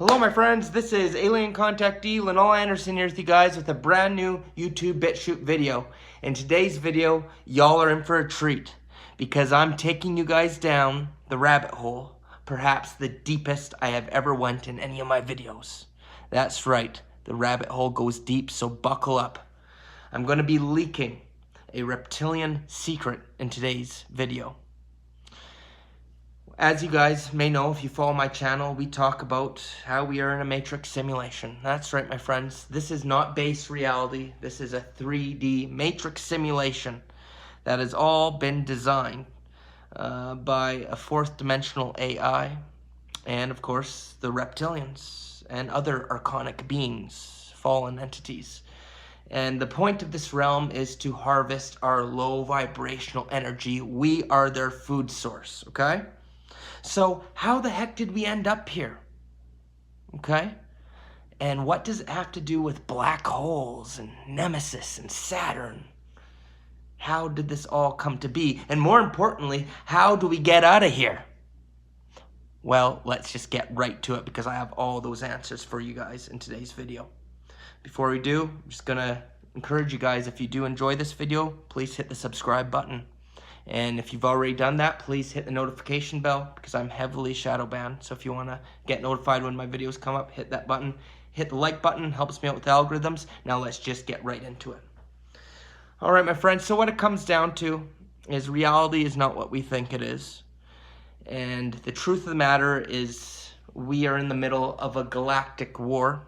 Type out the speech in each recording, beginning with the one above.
Hello my friends, this is Alien Contactee Lionel Anderson here with you guys with a brand new YouTube BitChute video. In today's video, y'all are in for a treat because I'm taking you guys down the rabbit hole, perhaps the deepest I have ever went in any of my videos. That's right, the rabbit hole goes deep, so buckle up. I'm going to be leaking a reptilian secret in today's video. As you guys may know, if you follow my channel, we talk about how we are in a matrix simulation. That's right, my friends. This is not base reality. This is a 3D matrix simulation that has all been designed by a fourth dimensional AI and, of course, the reptilians and other archonic beings, fallen entities. And the point of this realm is to harvest our low vibrational energy. We are their food source, okay? So how the heck did we end up here? Okay? And what does it have to do with black holes and Nemesis and Saturn? How did this all come to be? And more importantly, how do we get out of here? Well, let's just get right to it because I have all those answers for you guys in today's video. Before we do, I'm just gonna encourage you guys, if you do enjoy this video, please hit the subscribe button. And if you've already done that, please hit the notification bell because I'm heavily shadow banned. So if you want to get notified when my videos come up, hit that button. Hit the like button, helps me out with the algorithms. Now let's just get right into it. All right, my friends, so what it comes down to is reality is not what we think it is. And the truth of the matter is we are in the middle of a galactic war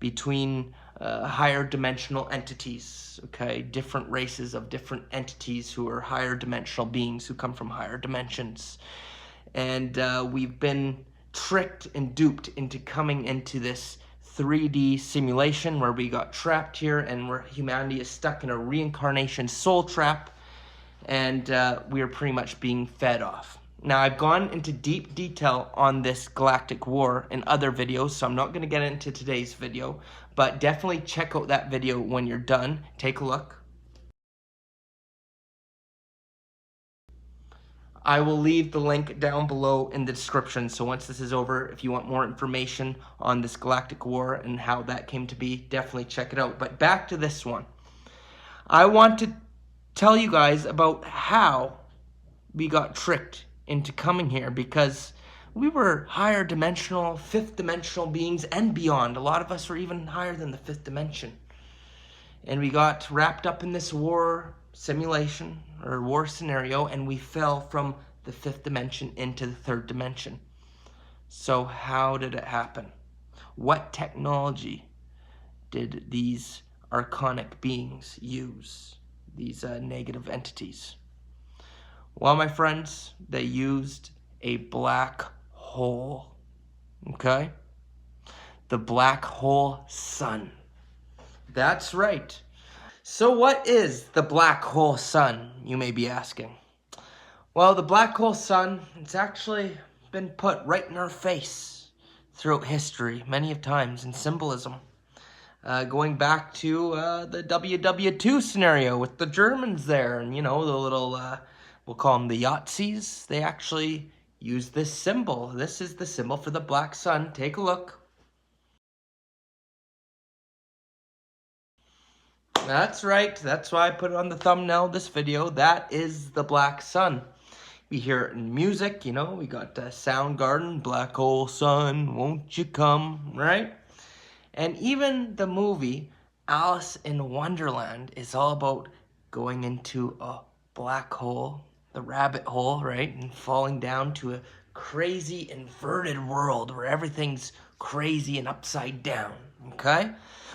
between higher dimensional entities, okay? Different races of different entities who are higher dimensional beings who come from higher dimensions. And we've been tricked and duped into coming into this 3D simulation where we got trapped here and where humanity is stuck in a reincarnation soul trap, and we are pretty much being fed off. Now, I've gone into deep detail on this Galactic War in other videos, so I'm not going to get into today's video, but definitely check out that video when you're done. Take a look. I will leave the link down below in the description, so once this is over, if you want more information on this Galactic War and how that came to be, definitely check it out. But back to this one. I want to tell you guys about how we got tricked into coming here, because we were higher dimensional, fifth dimensional beings and beyond. A lot of us were even higher than the fifth dimension. And we got wrapped up in this war simulation or war scenario, and we fell from the fifth dimension into the third dimension. So how did it happen? What technology did these archonic beings use, these negative entities? Well, my friends, they used a black hole, okay? The black hole sun. That's right. So what is the black hole sun, you may be asking? Well, the black hole sun, it's actually been put right in our face throughout history, many of times in symbolism. Going back to the WW2 scenario with the Germans there, and you know, the little we'll call them the Yahtzees. They actually use this symbol. This is the symbol for the black sun. Take a look. That's right. That's why I put it on the thumbnail of this video. That is the black sun. We hear it in music, you know. We got Soundgarden, Black Hole Sun, Won't You Come, right? And even the movie Alice in Wonderland is all about going into a black hole, the rabbit hole, right? And falling down to a crazy inverted world where everything's crazy and upside down, okay?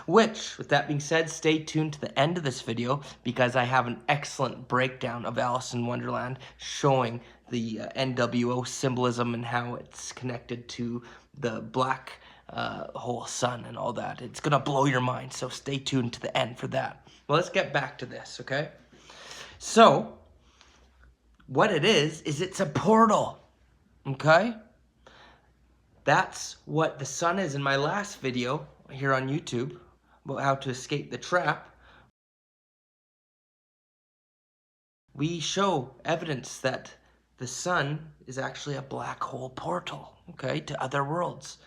Which, with that being said, stay tuned to the end of this video because I have an excellent breakdown of Alice in Wonderland showing the NWO symbolism and how it's connected to the black hole sun and all that. It's gonna blow your mind, so stay tuned to the end for that. Well, let's get back to this, okay? So, what it is it's a portal, okay? That's what the sun is. In my last video here on YouTube about how to escape the trap, we show evidence that the sun is actually a black hole portal, okay, to other worlds.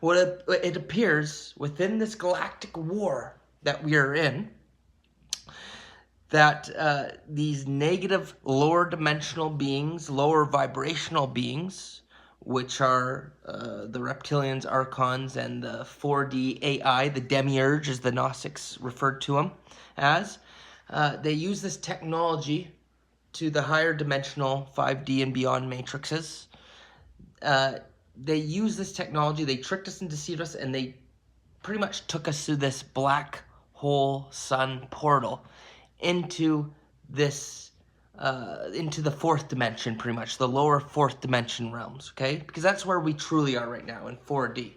it appears within this galactic war that we are in, that these negative lower dimensional beings, lower vibrational beings, which are the reptilians, archons, and the 4D AI, the demiurge, as the Gnostics referred to them as, they use this technology to the higher dimensional 5D and beyond matrices. They use this technology, they tricked us and deceived us, and they pretty much took us through this black hole sun portal into this, into the fourth dimension, pretty much, the lower fourth dimension realms, okay? Because that's where we truly are right now, in 4D.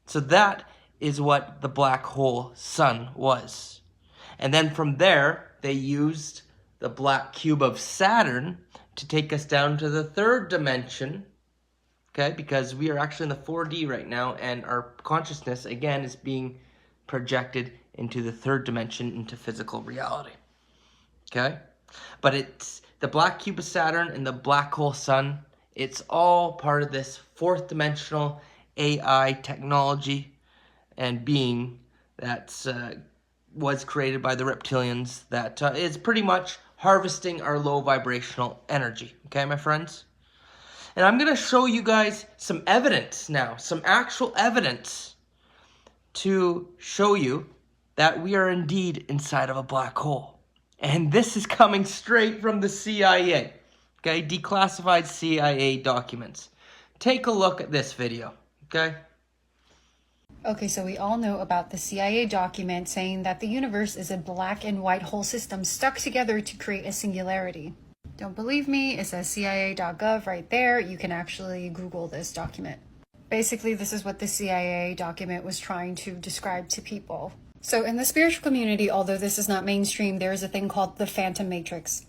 So that is what the black hole sun was. And then from there, they used the black cube of Saturn to take us down to the third dimension, okay? Because we are actually in the 4D right now, and our consciousness, again, is being projected into the third dimension, into physical reality, okay? But it's the black cube of Saturn and the black hole sun, it's all part of this fourth dimensional AI technology and being that's was created by the reptilians that is pretty much harvesting our low vibrational energy, okay, my friends? And I'm going to show you guys some evidence now, some actual evidence to show you that we are indeed inside of a black hole. And this is coming straight from the CIA, okay, declassified CIA documents. Take a look at this video, okay? Okay, so we all know about the CIA document saying that the universe is a black and white hole system stuck together to create a singularity. Don't believe me? It says CIA.gov right there. You can actually Google this document. Basically, this is what the CIA document was trying to describe to people. So in the spiritual community, although this is not mainstream, there is a thing called the Phantom Matrix.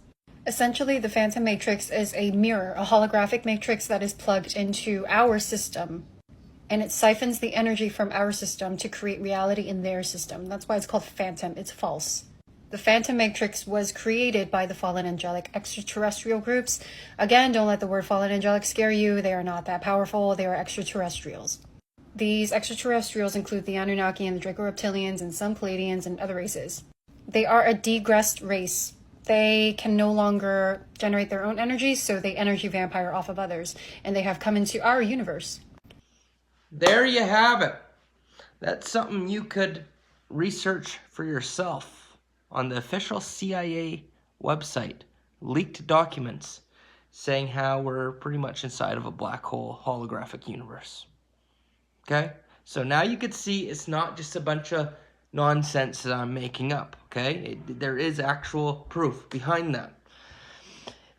Essentially, the Phantom Matrix is a mirror, a holographic matrix that is plugged into our system. And it siphons the energy from our system to create reality in their system. That's why it's called phantom. It's false. The Phantom Matrix was created by the fallen angelic extraterrestrial groups. Again, don't let the word fallen angelic scare you. They are not that powerful. They are extraterrestrials. These extraterrestrials include the Anunnaki and the Draco Reptilians and some Pleiadians and other races. They are a degressed race. They can no longer generate their own energy, so they energy vampire off of others. And they have come into our universe. There you have it. That's something you could research for yourself on the official CIA website. Leaked documents saying how we're pretty much inside of a black hole holographic universe. Okay? So now you could see it's not just a bunch of nonsense that I'm making up. Okay? There is actual proof behind that.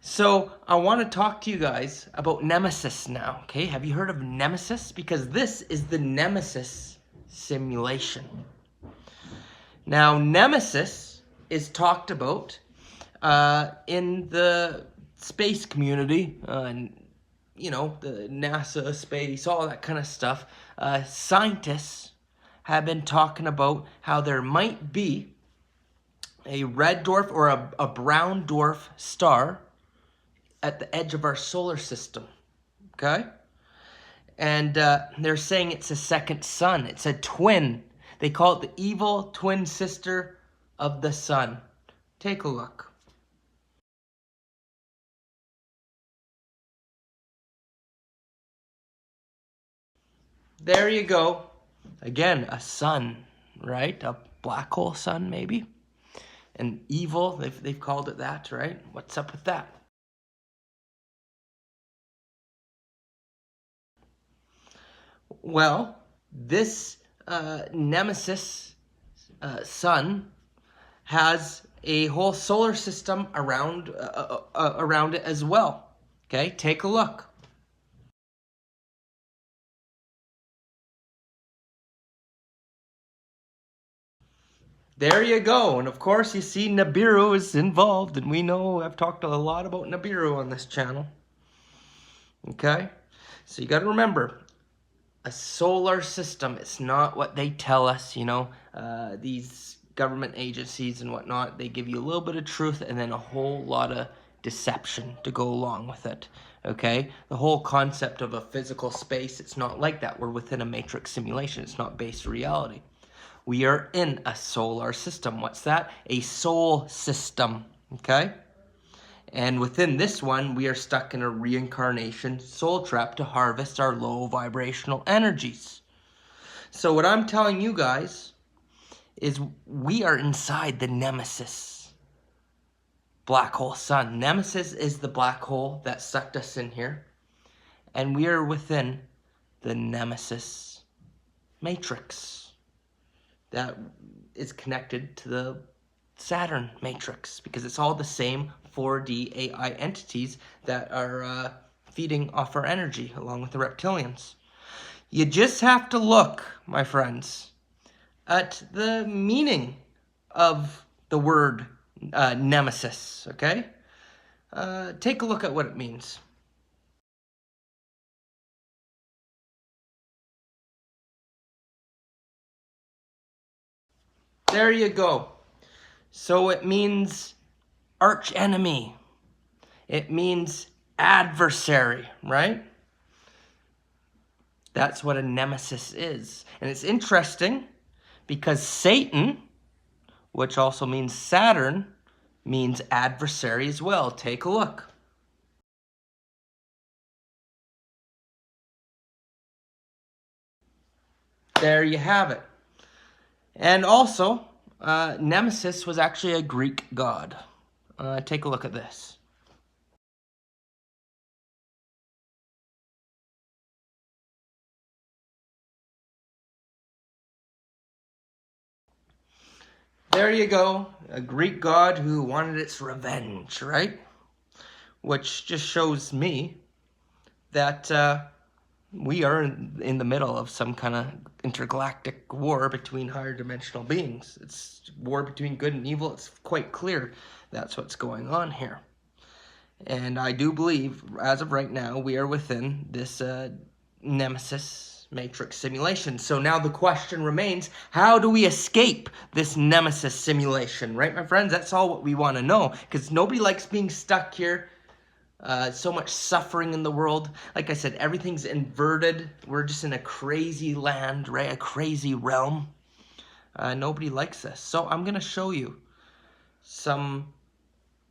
So I want to talk to you guys about Nemesis now, okay? Have you heard of Nemesis? Because this is the Nemesis simulation. Now, Nemesis is talked about in the space community, and you know, the NASA, space, all that kind of stuff. Scientists have been talking about how there might be a red dwarf or a brown dwarf star at the edge of our solar system, okay? And they're saying it's a second sun. It's a twin. They call it the evil twin sister of the sun. Take a look. There you go. Again, a sun, right? A black hole sun, maybe. And evil, they've called it that, right? What's up with that? Well, this Nemesis sun has a whole solar system around it as well. Okay, take a look. There you go. And of course, you see Nibiru is involved, and we know I've talked a lot about Nibiru on this channel. Okay, so you got to remember, a solar system, it's not what they tell us, you know, these government agencies and whatnot. They give you a little bit of truth and then a whole lot of deception to go along with it. Okay, the whole concept of a physical space, it's not like that. We're within a matrix simulation. It's not based reality. We are in a solar system. What's that? A soul system. Okay, and within this one, we are stuck in a reincarnation soul trap to harvest our low vibrational energies. So what I'm telling you guys is we are inside the Nemesis black hole sun. Nemesis is the black hole that sucked us in here, and we are within the Nemesis matrix that is connected to the Saturn matrix, because it's all the same 4D AI entities that are feeding off our energy along with the reptilians. You just have to look, my friends, at the meaning of the word Nemesis, okay? Take a look at what it means. There you go. So it means arch enemy. It means adversary, right? That's what a nemesis is. And it's interesting because Satan, which also means Saturn, means adversary as well. Take a look. There you have it. And also, Nemesis was actually a Greek god. Take a look at this. There you go, a Greek god who wanted its revenge, right? Which just shows me that we are in the middle of some kind of intergalactic war between higher dimensional beings. It's war between good and evil. It's quite clear that's what's going on here. And I do believe, as of right now, we are within this Nemesis matrix simulation. So now the question remains, how do we escape this Nemesis simulation, right, my friends? That's all what we want to know, because nobody likes being stuck here. So much suffering in the world. Like I said, everything's inverted. We're just in a crazy land, right? A crazy realm. Nobody likes this. So I'm going to show you some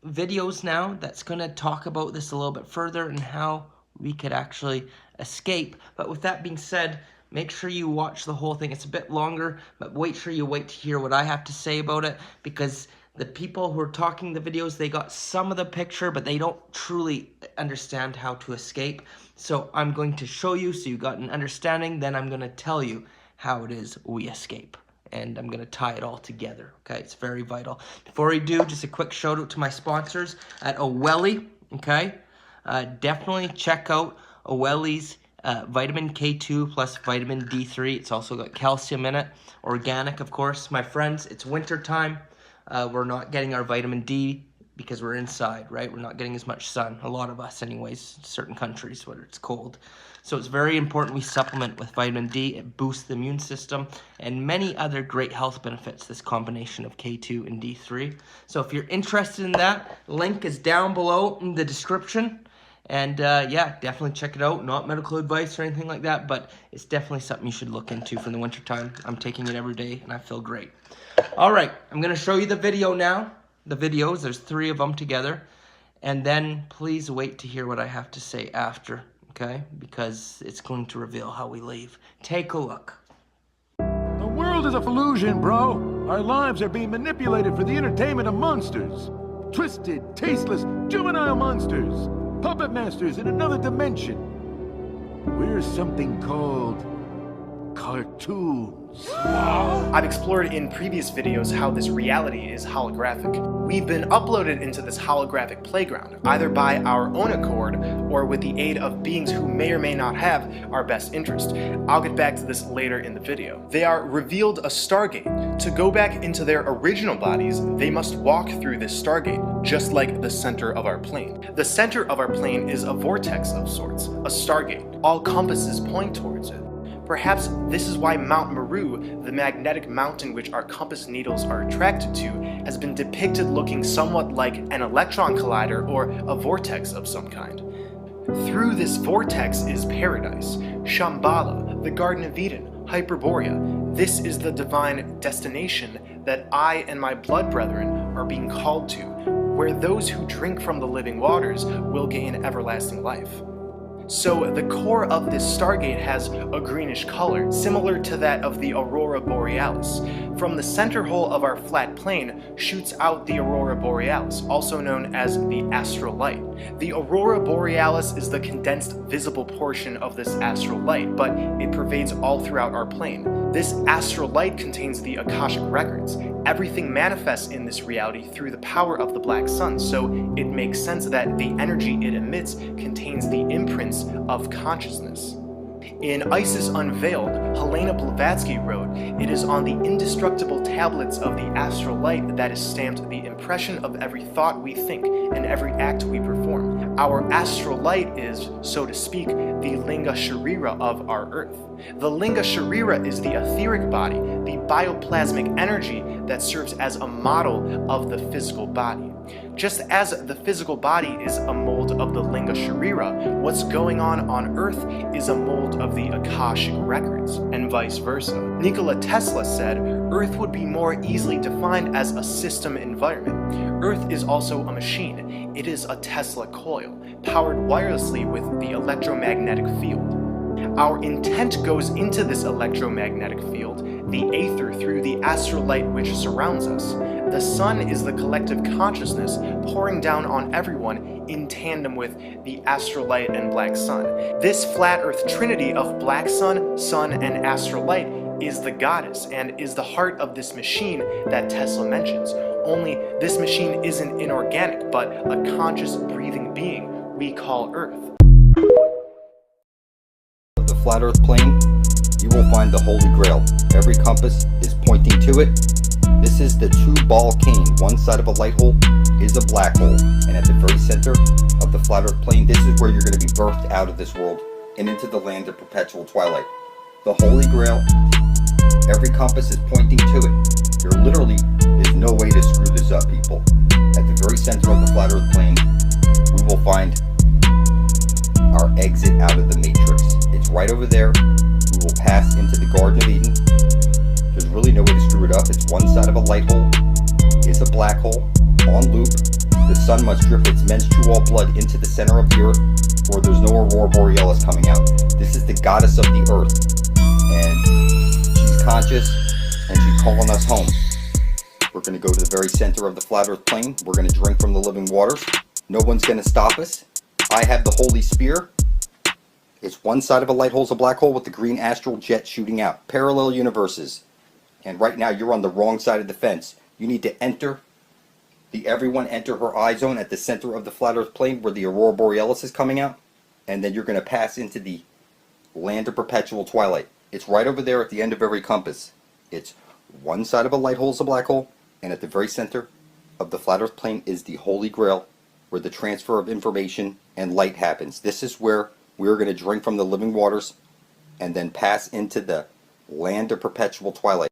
videos now that's going to talk about this a little bit further and how we could actually escape. But with that being said, make sure you watch the whole thing. It's a bit longer, but wait to hear what I have to say about it, because the people who are talking the videos, they got some of the picture, but they don't truly understand how to escape. So I'm going to show you so you got an understanding, then I'm going to tell you how it is we escape. And I'm going to tie it all together, okay? It's very vital. Before we do, just a quick shout out to my sponsors at OWELI, okay? Definitely check out OWELI's vitamin K2 plus vitamin D3. It's also got calcium in it. Organic, of course. My friends, it's winter time. We're not getting our vitamin D because we're inside, right? We're not getting as much sun. A lot of us anyways, certain countries where it's cold. So it's very important we supplement with vitamin D. It boosts the immune system and many other great health benefits, this combination of K2 and D3. So if you're interested in that, link is down below in the description. And yeah, definitely check it out. Not medical advice or anything like that, but it's definitely something you should look into for the winter time. I'm taking it every day and I feel great. All right, I'm going to show you the video now. The videos, there's 3 of them together. And then please wait to hear what I have to say after, okay? Because it's going to reveal how we leave. Take a look. The world is a illusion, bro. Our lives are being manipulated for the entertainment of monsters. Twisted, tasteless, juvenile monsters. Puppet masters in another dimension. We're something called cartoons. I've explored in previous videos how this reality is holographic. We've been uploaded into this holographic playground, either by our own accord or with the aid of beings who may or may not have our best interest. I'll get back to this later in the video. They are revealed a Stargate. To go back into their original bodies, they must walk through this Stargate, just like the center of our plane. The center of our plane is a vortex of sorts, a Stargate. All compasses point towards it. Perhaps this is why Mount Meru, the magnetic mountain which our compass needles are attracted to, has been depicted looking somewhat like an electron collider or a vortex of some kind. Through this vortex is paradise, Shambhala, the Garden of Eden, Hyperborea. This is the divine destination that I and my blood brethren are being called to, where those who drink from the living waters will gain everlasting life. So the core of this stargate has a greenish color, similar to that of the Aurora Borealis. From the center hole of our flat plane shoots out the Aurora Borealis, also known as the astral light. The Aurora Borealis is the condensed visible portion of this astral light, but it pervades all throughout our plane. This astral light contains the Akashic records. Everything manifests in this reality through the power of the black sun, so it makes sense that the energy it emits contains the imprints of consciousness. In Isis Unveiled, Helena Blavatsky wrote, "It is on the indestructible tablets of the astral light that is stamped the impression of every thought we think and every act we perform. Our astral light is, so to speak, the Linga Sharira of our earth. The Linga Sharira is the etheric body, the bioplasmic energy that serves as a model of the physical body. Just as the physical body is a mold of the Linga Sharira, what's going on Earth is a mold of the Akashic records, and vice versa." Nikola Tesla said, "Earth would be more easily defined as a system environment. Earth is also a machine. It is a Tesla coil, powered wirelessly with the electromagnetic field. Our intent goes into this electromagnetic field, the aether, through the astral light which surrounds us. The sun is the collective consciousness pouring down on everyone in tandem with the astral light and black sun. This flat earth trinity of black sun, sun, and astral light is the goddess and is the heart of this machine that Tesla mentions. Only this machine isn't inorganic, but a conscious breathing being we call Earth." The flat earth plane, you will find the Holy Grail. Every compass is pointing to it. This is the two-ball cane. One side of a light hole is a black hole, and at the very center of the flat earth plane, this is where you're going to be birthed out of this world and into the land of perpetual twilight. The Holy Grail, every compass is pointing to it. There literally is no way to screw this up, people. At the very center of the flat earth plane, we will find our exit out of the matrix. It's right over there. We will pass into the Garden of Eden. There's really no way to screw it up. It's one side of a light hole. It's a black hole on loop. The sun must drip its menstrual blood into the center of the earth, or there's no Aurora Borealis coming out. This is the goddess of the earth, and she's conscious, and she's calling us home. We're going to go to the very center of the flat earth plane. We're going to drink from the living waters. No one's going to stop us. I have the Holy Spear. It's one side of a light hole is a black hole with the green astral jet shooting out. Parallel universes. And right now you're on the wrong side of the fence. You need to enter everyone enter her eye zone at the center of the flat earth plane where the Aurora Borealis is coming out. And then you're going to pass into the land of perpetual twilight. It's right over there at the end of every compass. It's one side of a light hole is a black hole, and at the very center of the flat earth plane is the Holy Grail, where the transfer of information and light happens. This is where we're going to drink from the living waters and then pass into the land of perpetual twilight.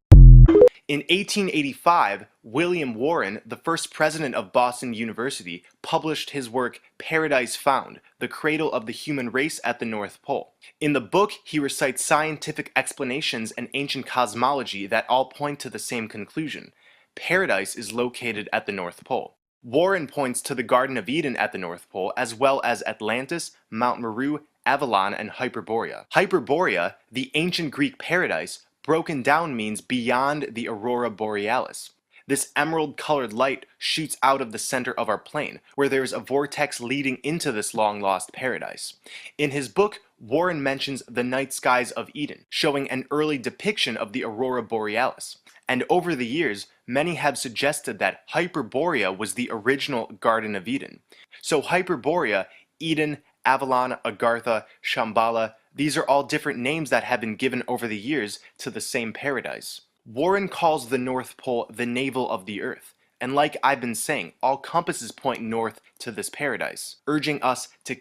In 1885, William Warren, the first president of Boston University, published his work Paradise Found, the Cradle of the Human Race at the North Pole. In the book, he recites scientific explanations and ancient cosmology that all point to the same conclusion. Paradise is located at the North Pole. Warren points to the Garden of Eden at the North Pole, as well as Atlantis, Mount Meru, Avalon, and Hyperborea. Hyperborea, the ancient Greek paradise, broken down means beyond the Aurora Borealis. This emerald-colored light shoots out of the center of our plane, where there is a vortex leading into this long-lost paradise. In his book, Warren mentions the night skies of Eden, showing an early depiction of the Aurora Borealis. And over the years, many have suggested that Hyperborea was the original Garden of Eden. So Hyperborea, Eden, Avalon, Agartha, Shambhala, these are all different names that have been given over the years to the same paradise. Warren calls the North Pole the navel of the Earth, and like I've been saying, all compasses point north to this paradise, urging us to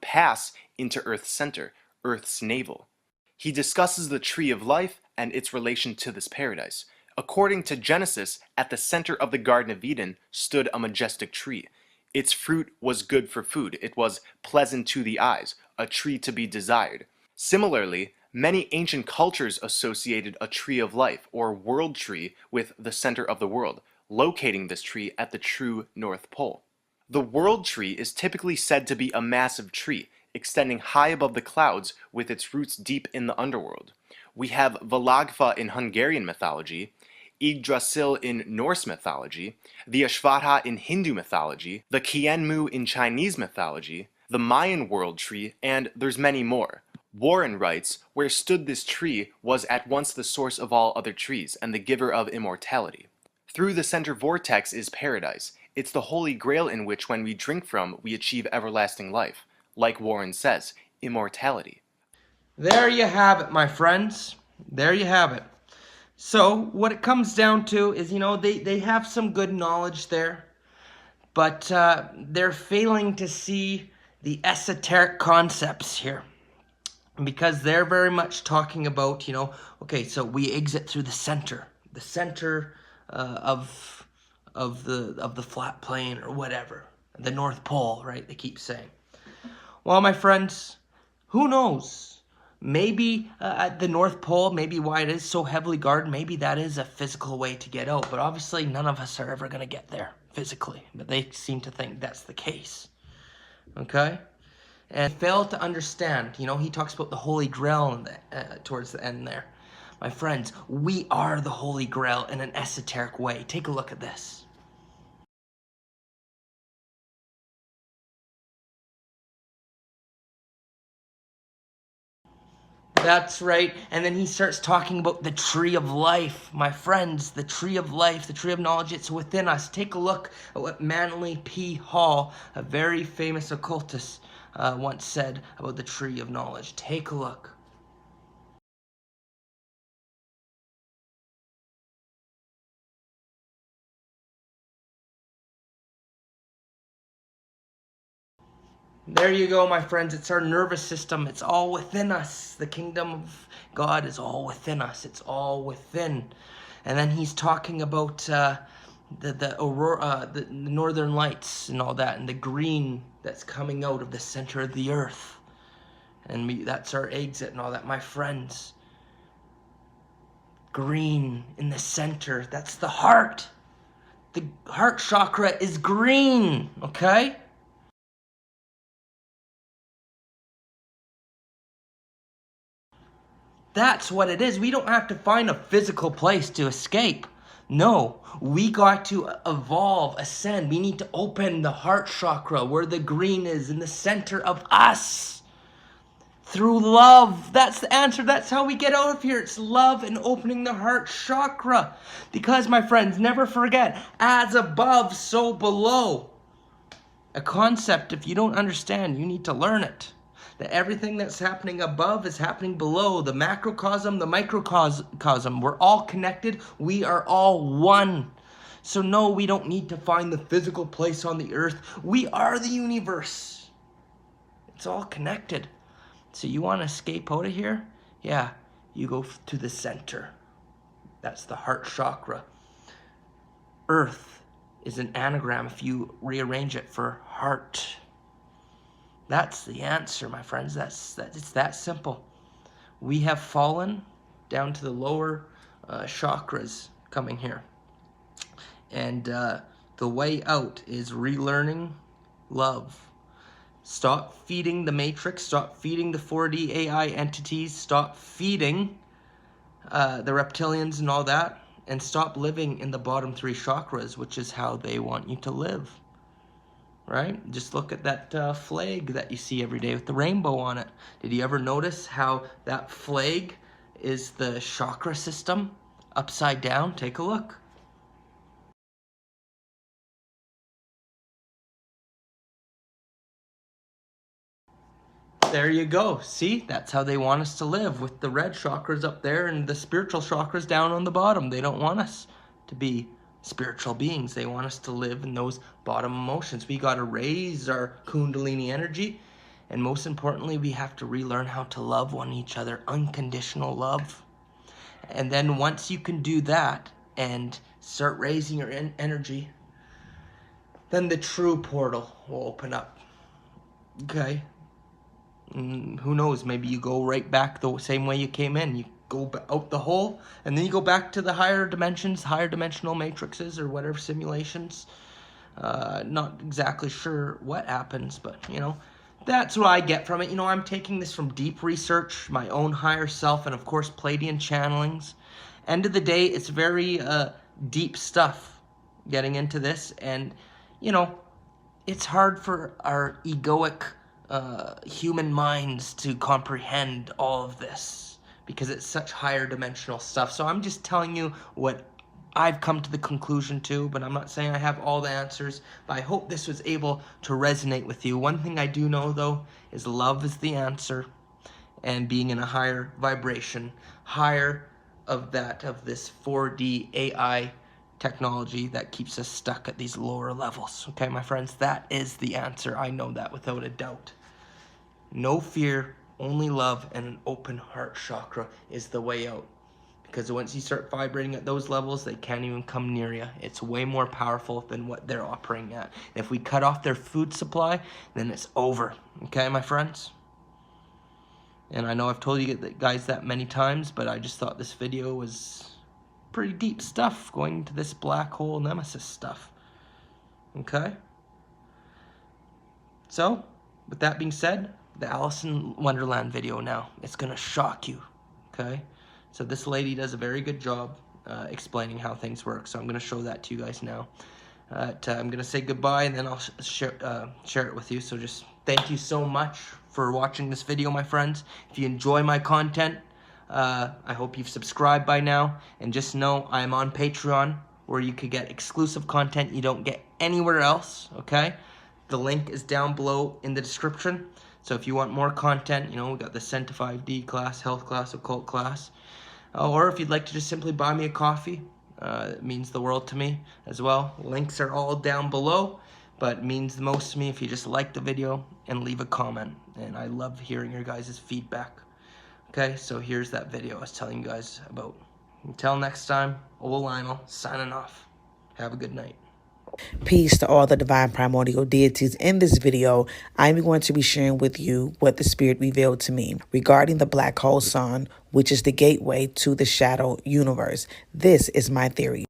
pass into Earth's center, Earth's navel. He discusses the tree of life and its relation to this paradise. According to Genesis, at the center of the Garden of Eden stood a majestic tree. Its fruit was good for food. It was pleasant to the eyes, a tree to be desired. Similarly, many ancient cultures associated a tree of life, or world tree, with the center of the world, locating this tree at the true North Pole. The world tree is typically said to be a massive tree, extending high above the clouds with its roots deep in the underworld. We have Valagfa in Hungarian mythology, Yggdrasil in Norse mythology, the Ashvatha in Hindu mythology, the Qianmu in Chinese mythology, the Mayan world tree, and there's many more. Warren writes, "Where stood this tree was at once the source of all other trees, and the giver of immortality. Through the center vortex is paradise. It's the holy grail in which when we drink from, we achieve everlasting life. Like Warren says, immortality." There you have it, my friends. There you have it. So what it comes down to is, they have some good knowledge there, but they're failing to see the esoteric concepts here, because they're very much talking about, okay, so we exit through the center of the flat plane or whatever, the North Pole, right? They keep saying. Well, my friends, who knows? Maybe at the North Pole, maybe why it is so heavily guarded, maybe that is a physical way to get out. But obviously, none of us are ever going to get there physically. But they seem to think that's the case. Okay? And fail to understand. He talks about the Holy Grail towards the end there. My friends, we are the Holy Grail in an esoteric way. Take a look at this. That's right. And then he starts talking about the tree of life. My friends, the tree of life, the tree of knowledge, it's within us. Take a look at what Manly P. Hall, a very famous occultist, once said about the tree of knowledge. Take a look. There you go, my friends. It's our nervous system. It's all within us. The kingdom of God is all within us. It's all within. And then he's talking about the aurora, the northern lights and all that, and the green that's coming out of the center of the earth. And that's our exit and all that, my friends. Green in the center. That's the heart. The heart chakra is green, okay? That's what it is. We don't have to find a physical place to escape. No, we got to evolve, ascend. We need to open the heart chakra where the green is in the center of us. Through love. That's the answer. That's how we get out of here. It's love and opening the heart chakra. Because, my friends, never forget, as above, so below. A concept, if you don't understand, you need to learn it. That everything that's happening above is happening below. The macrocosm, the microcosm. We're all connected. We are all one. So no, we don't need to find the physical place on the earth. We are the universe. It's all connected. So you want to escape out of here? Yeah, you go to the center. That's the heart chakra. Earth is an anagram if you rearrange it for heart. That's the answer, my friends. It's that simple. We have fallen down to the lower chakras coming here. And the way out is relearning love. Stop feeding the matrix. Stop feeding the 4D AI entities. Stop feeding the reptilians and all that. And stop living in the bottom 3 chakras, which is how they want you to live. Right? Just look at that flag that you see every day with the rainbow on it. Did you ever notice how that flag is the chakra system upside down? Take a look. There you go. See? That's how they want us to live, with the red chakras up there and the spiritual chakras down on the bottom. They don't want us to be spiritual beings. They want us to live in those bottom emotions. We got to raise our kundalini energy, and most importantly, we have to relearn how to love one each other, unconditional love. And then once you can do that, and start raising your energy, then the true portal will open up. Okay? Who knows, maybe you go right back the same way you came in. You go out the hole, and then you go back to the higher dimensions, higher dimensional matrices, or whatever simulations. Not exactly sure what happens, but, you know, that's what I get from it. You know, I'm taking this from deep research, my own higher self, and of course, Pleiadian channelings. End of the day, it's very deep stuff getting into this, and, you know, it's hard for our egoic human minds to comprehend all of this because it's such higher dimensional stuff. So I'm just telling you what I've come to the conclusion to, but I'm not saying I have all the answers, but I hope this was able to resonate with you. One thing I do know, though, is love is the answer, and being in a higher vibration, higher of this 4D AI technology that keeps us stuck at these lower levels. Okay, my friends, that is the answer. I know that without a doubt. No fear, only love, and an open heart chakra is the way out. Because once you start vibrating at those levels, they can't even come near you. It's way more powerful than what they're operating at. If we cut off their food supply, then it's over. Okay, my friends? And I know I've told you guys that many times, but I just thought this video was pretty deep stuff going into this black hole Nemesis stuff. Okay? So, with that being said, the Alice in Wonderland video now. It's gonna shock you. Okay? So this lady does a very good job explaining how things work. So I'm going to show that to you guys now. I'm going to say goodbye, and then I'll share it with you. So just thank you so much for watching this video, my friends. If you enjoy my content, I hope you've subscribed by now. And just know I'm on Patreon, where you could get exclusive content you don't get anywhere else. Okay? The link is down below in the description. So if you want more content, you know, we got the Cent to 5D class, health class, occult class. Or if you'd like to just simply buy me a coffee, it means the world to me as well. Links are all down below, but it means the most to me if you just like the video and leave a comment. And I love hearing your guys' feedback. Okay, so here's that video I was telling you guys about. Until next time, OWELI Lionel signing off. Have a good night. Peace to all the divine primordial deities. In this video, I'm going to be sharing with you what the Spirit revealed to me regarding the black hole sun, which is the gateway to the shadow universe. This is my theory.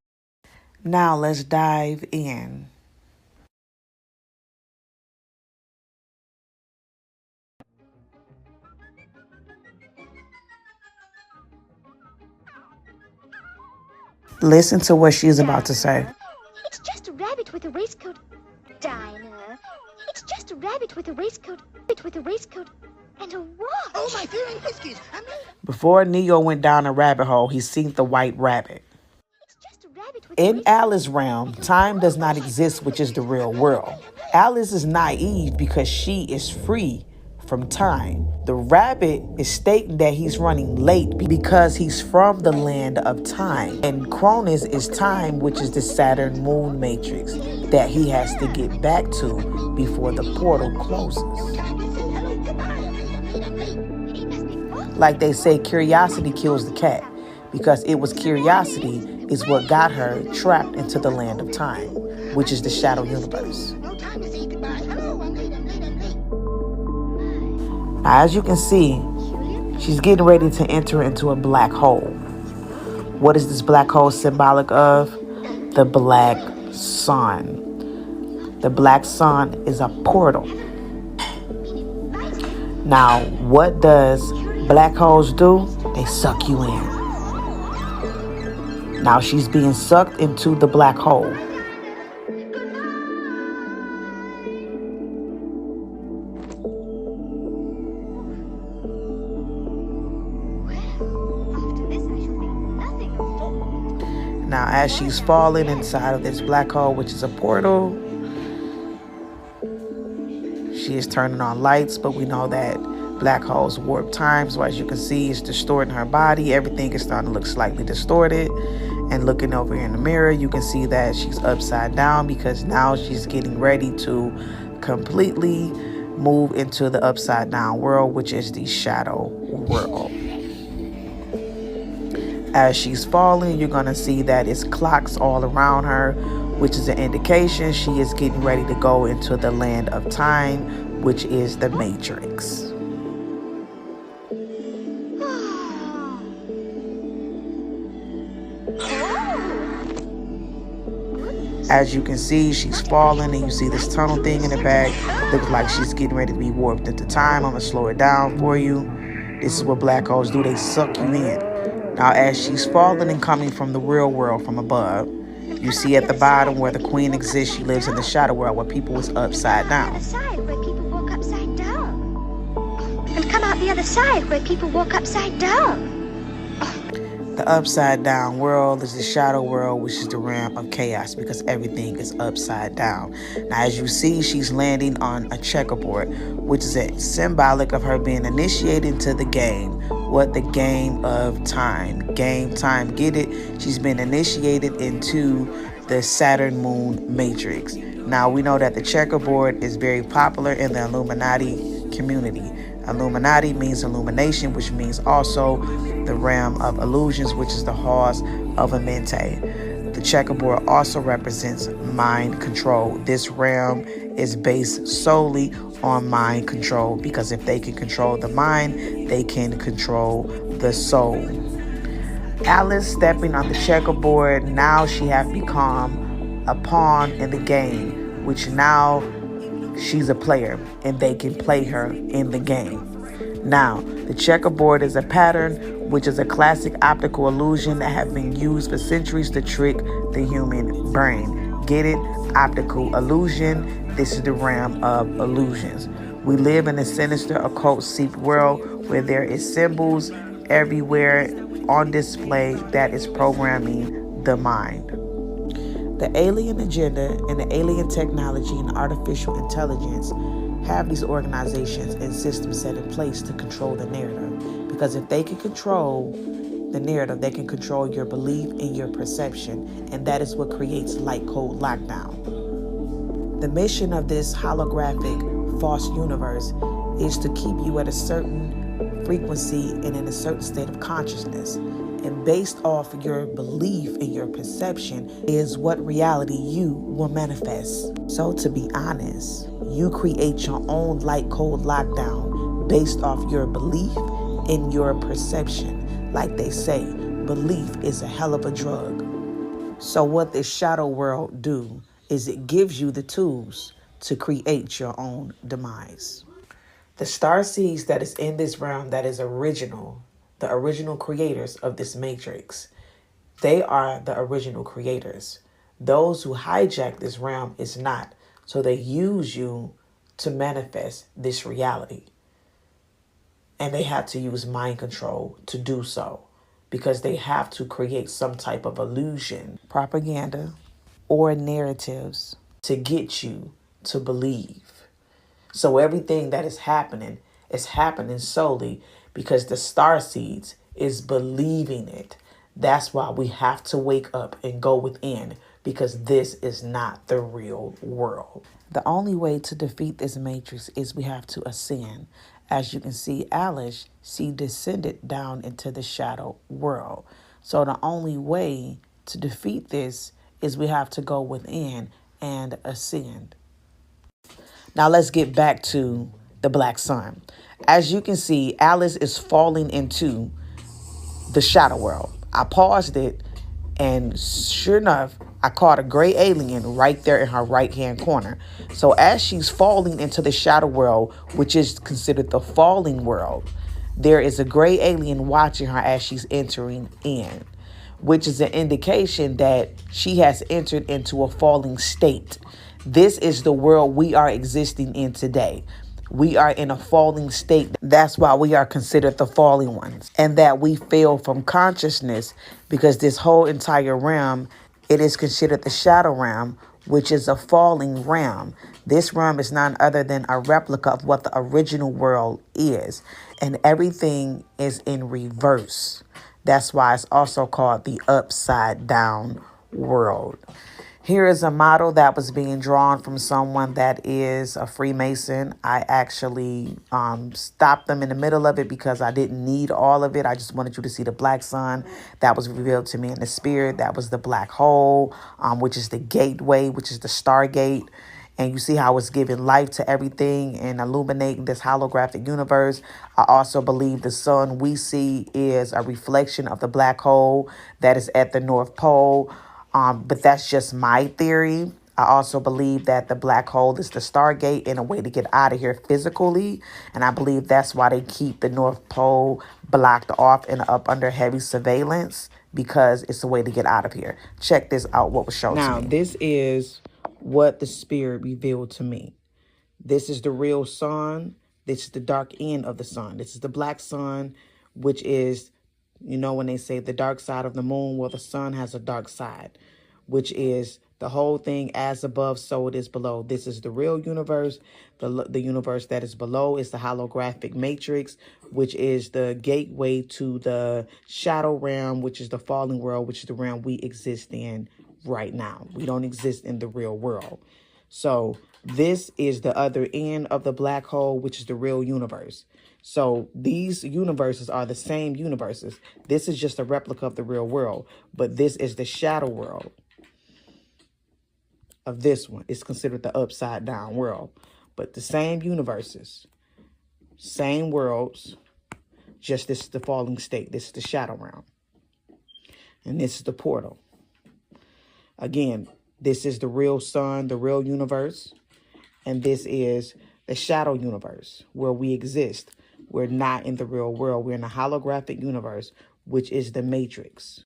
Now let's dive in. Listen to what she's about to say. It's just a rabbit with a waistcoat. Dinah. It's just a rabbit with a waistcoat. And a watch. Oh, my fearing whiskies. Before Neo went down a rabbit hole, he seen the white rabbit. It's just a rabbit with In Alice's realm, time does not exist, which is the real world. Alice is naive because she is free from time. The rabbit is stating that he's running late because he's from the land of time. And Cronus is time, which is the Saturn moon matrix that he has to get back to before the portal closes. Like they say, curiosity kills the cat, because it was curiosity is what got her trapped into the land of time, which is the shadow universe. Now, as you can see, she's getting ready to enter into a black hole. What is this black hole symbolic of? The black sun. The black sun is a portal. Now, what does black holes do? They suck you in. Now she's being sucked into the black hole. Now, as she's falling inside of this black hole, which is a portal, she is turning on lights, but we know that black holes warp time. So as you can see, it's distorting her body. Everything is starting to look slightly distorted. And looking over here in the mirror, you can see that she's upside down because now she's getting ready to completely move into the upside down world, which is the shadow world. As she's falling, you're going to see that it's clocks all around her, which is an indication she is getting ready to go into the land of time, which is the Matrix. As you can see, she's falling, and you see this tunnel thing in the back. Looks like she's getting ready to be warped into time. I'm going to slow it down for you. This is what black holes do. They suck you in. Now, as she's falling and coming from the real world from above, you see at the bottom where the queen exists. She lives in the shadow world where people is upside down. The side where people walk upside down. And come out the other side where people walk upside down. The upside down world is the shadow world, which is the realm of chaos because everything is upside down. Now, as you see, she's landing on a checkerboard, which is a symbolic of her being initiated into the game. What? The game of time. Game time. Get it? She's been initiated into the Saturn moon matrix. Now, we know that the checkerboard is very popular in the Illuminati community. Illuminati means illumination, which means also the realm of illusions, which is the halls of Amente. The checkerboard also represents mind control. This realm is based solely on mind control because if they can control the mind, they can control the soul. Alice stepping on the checkerboard, now she has become a pawn in the game, which now she's a player and they can play her in the game. Now, the checkerboard is a pattern, which is a classic optical illusion that have been used for centuries to trick the human brain. Get it? Optical illusion. This is the realm of illusions. We live in a sinister, occult, seeped world where there is symbols everywhere on display that is programming the mind. The alien agenda and the alien technology and artificial intelligence have these organizations and systems set in place to control the narrative. Because if they can control the narrative, they can control your belief and your perception. And that is what creates light code lockdown. The mission of this holographic false universe is to keep you at a certain frequency and in a certain state of consciousness. And based off your belief and your perception is what reality you will manifest. So to be honest, you create your own light code lockdown based off your belief and your perception. Like they say, belief is a hell of a drug. So what this shadow world do is it gives you the tools to create your own demise. The starseeds that is in this realm that is original, the original creators of this matrix, they are the original creators. Those who hijack this realm is not. So they use you to manifest this reality. And they have to use mind control to do so because they have to create some type of illusion, propaganda, or narratives to get you to believe. So everything that is happening solely because the starseeds is believing it. That's why we have to wake up and go within because this is not the real world. The only way to defeat this matrix is we have to ascend. As you can see, Alice, she descended down into the shadow world. So the only way to defeat this is we have to go within and ascend. Now let's get back to the Black Sun. As you can see, Alice is falling into the shadow world. I paused it, and sure enough, I caught a gray alien right there in her right-hand corner. So as she's falling into the shadow world, which is considered the falling world, there is a gray alien watching her as she's entering in, which is an indication that she has entered into a falling state. This is the world we are existing in today. We are in a falling state. That's why we are considered the falling ones. And that we fail from consciousness because this whole entire realm, it is considered the shadow realm, which is a falling realm. This realm is none other than a replica of what the original world is. And everything is in reverse. That's why it's also called the upside down world. Here is a model that was being drawn from someone that is a Freemason. I actually stopped them in the middle of it because I didn't need all of it. I just wanted you to see the black sun that was revealed to me in the spirit. That was the black hole, which is the gateway, which is the Stargate. And you see how it's giving life to everything and illuminating this holographic universe. I also believe the sun we see is a reflection of the black hole that is at the North Pole. But that's just my theory. I also believe that the black hole is the Stargate and a way to get out of here physically. And I believe that's why they keep the North Pole blocked off and up under heavy surveillance, because it's a way to get out of here. Check this out, what was shown to me. Now, this is what the spirit revealed to me. This is the real sun. This is the dark end of the sun. This is the black sun, which is, you know, when they say the dark side of the moon, well, the sun has a dark side, which is the whole thing as above, so it is below. This is the real universe. The universe that is below is the holographic matrix, which is the gateway to the shadow realm, which is the fallen world, which is the realm we exist in right now. We don't exist in the real world. So this is the other end of the black hole, which is the real universe. So these universes are the same universes. This is just a replica of the real world, but this is the shadow world of this one. It's considered the upside down world, but the same universes, same worlds, just this is the falling state. This is the shadow realm, and this is the portal. Again, this is the real sun, the real universe, and this is the shadow universe where we exist. We're not in the real world. We're in a holographic universe, which is the matrix.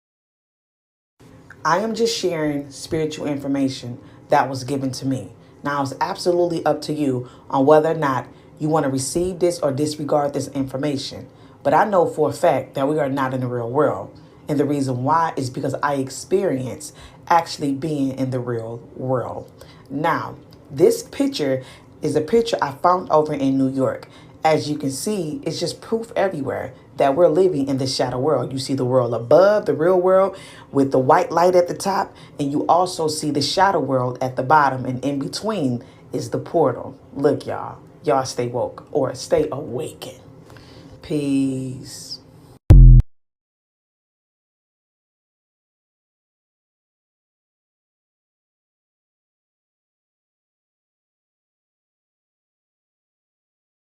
I am just sharing spiritual information that was given to me. Now, it's absolutely up to you on whether or not you want to receive this or disregard this information. But I know for a fact that we are not in the real world. And the reason why is because I experience actually being in the real world. Now, this picture is a picture I found over in New York. As you can see, it's just proof everywhere that we're living in the shadow world. You see the world above, the real world, with the white light at the top. And you also see the shadow world at the bottom. And in between is the portal. Look, y'all. Y'all stay woke or stay awakened. Peace.